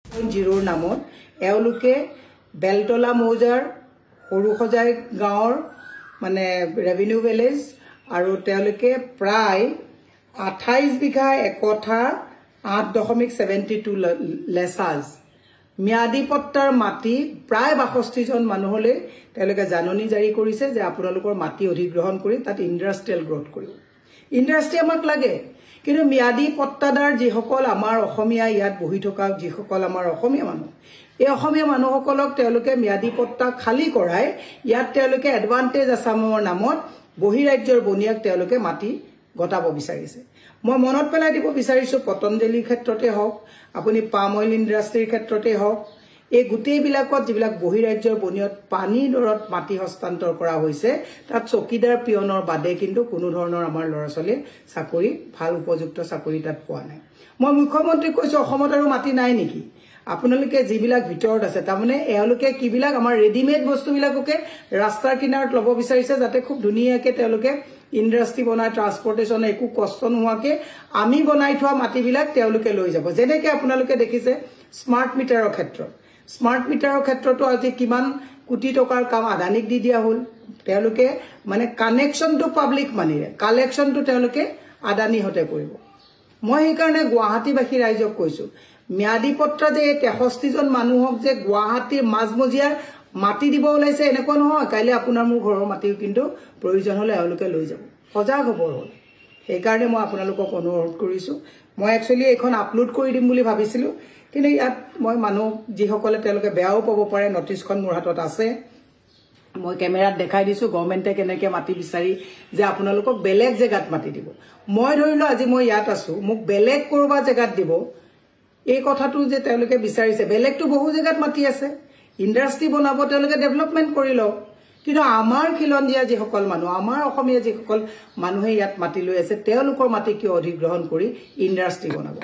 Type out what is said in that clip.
জিৰোৰ নামত এওঁলোকে বেলতলা মৌজাৰ সৰুসজাই গাঁৱৰ মানে ৰেভিনিউ ভিলেজ আৰু তেওঁলোকে প্ৰায় 28 বিঘা একঠা 8.72 লেচাজ ম্যাদী পট্টাৰ মাটি প্ৰায় 62 জন মানুহলৈ তেওঁলোকে জাননী জাৰি কৰিছে যে আপোনালোকৰ মাটি অধিগ্ৰহণ কৰি তাত ইণ্ডাষ্ট্ৰিয়েল গ্ৰোথ কৰিব। ইণ্ডাষ্ট্ৰি আমাক লাগে, কিন্তু ম্যাদী পট্টাদাৰ যিসকল আমাৰ অসমীয়া ইয়াত বহি থকা যিসকল আমাৰ অসমীয়া মানুহ, এই অসমীয়া মানুহসকলক তেওঁলোকে ম্যাদী পট্টা খালী কৰাই ইয়াত তেওঁলোকে এডভান্টেজ আছামৰ নামত বহিৰাজ্যৰ বনিয়াক তেওঁলোকে মাটি গতাব বিচাৰিছে। মই মনত পেলাই দিব বিচাৰিছোঁ পতঞ্জলিৰ ক্ষেত্ৰতে হওক, আপুনি পাম অইল ইণ্ডাষ্ট্ৰিৰ ক্ষেত্ৰতে হওক, এই গোটেইবিলাকত যিবিলাক বহিৰাজ্যৰ বনিয়ত পানী দৰত মাটি হস্তান্তৰ কৰা হৈছে তাত চকীদাৰ পিয়নৰ বাদে কিন্তু কোনো ধৰণৰ আমাৰ ল'ৰা ছোৱালীয়ে চাকৰি ভাল উপযুক্ত চাকৰি তাত পোৱা নাই। মই মুখ্যমন্ত্ৰীক কৈছোঁ অসমত আৰু মাটি নাই নেকি? আপোনালোকে যিবিলাক ভিতৰত আছে তাৰমানে এওঁলোকে কিবিলাক আমাৰ ৰেডিমেড বস্তুবিলাককে ৰাস্তাৰ কিনাৰত ল'ব বিচাৰিছে যাতে খুব ধুনীয়াকৈ তেওঁলোকে ইণ্ডাষ্ট্ৰি বনাই ট্ৰান্সপৰ্টেশ্যন একো কষ্ট নোহোৱাকৈ আমি বনাই থোৱা মাটিবিলাক তেওঁলোকে লৈ যাব। যেনেকৈ আপোনালোকে দেখিছে স্মাৰ্ট মিটাৰৰ ক্ষেত্ৰত, স্মাৰ্ট মিটাৰৰ ক্ষেত্ৰতো আজি কিমান কোটি টকাৰ কাম আদানীক দি দিয়া হ'ল। তেওঁলোকে মানে কানেকশ্যনটো পাব্লিক মানিৰে, কালেকশ্যনটো তেওঁলোকে আদানীহঁতে কৰিব। মই সেইকাৰণে গুৱাহাটীবাসী ৰাইজক কৈছোঁ ম্যাদী পট্টা যে 63 জন মানুহক যে গুৱাহাটীৰ মাজমজিয়াৰ মাটি দিব ওলাইছে এনেকুৱা নহয়, কাইলৈ আপোনাৰ মোৰ ঘৰৰ মাটিও কিন্তু প্ৰয়োজন হ'লে এওঁলোকে লৈ যাব। সজাগ হ'ব হ'ল। সেইকাৰণে মই আপোনালোকক অনুৰোধ কৰিছোঁ। মই একচুৱেলি এইখন আপলোড কৰি দিম বুলি ভাবিছিলোঁ, কিন্তু ইয়াত মই মানুহ যিসকলে তেওঁলোকে বেয়াও পাব পাৰে, নটিচখন মোৰ হাতত আছে, মই কেমেৰাত দেখাই দিছোঁ গভৰ্ণমেণ্টে কেনেকৈ মাটি বিচাৰি যে আপোনালোকক বেলেগ জেগাত মাটি দিব। মই ধৰিলোঁ আজি মই ইয়াত আছোঁ, মোক বেলেগ ক'ৰবাত জেগাত দিব, এই কথাটো যে তেওঁলোকে বিচাৰিছে। বেলেগতো বহু জেগাত মাটি আছে, ইণ্ডাষ্ট্ৰি বনাব তেওঁলোকে ডেভেলপমেণ্ট কৰি লওক, কিন্তু আমাৰ খিলঞ্জীয়া যিসকল মানুহ, আমাৰ অসমীয়া যিসকল মানুহে ইয়াত মাটি লৈ আছে তেওঁলোকৰ মাটি কিয় অধিগ্ৰহণ কৰি ইণ্ডাষ্ট্ৰি বনাব?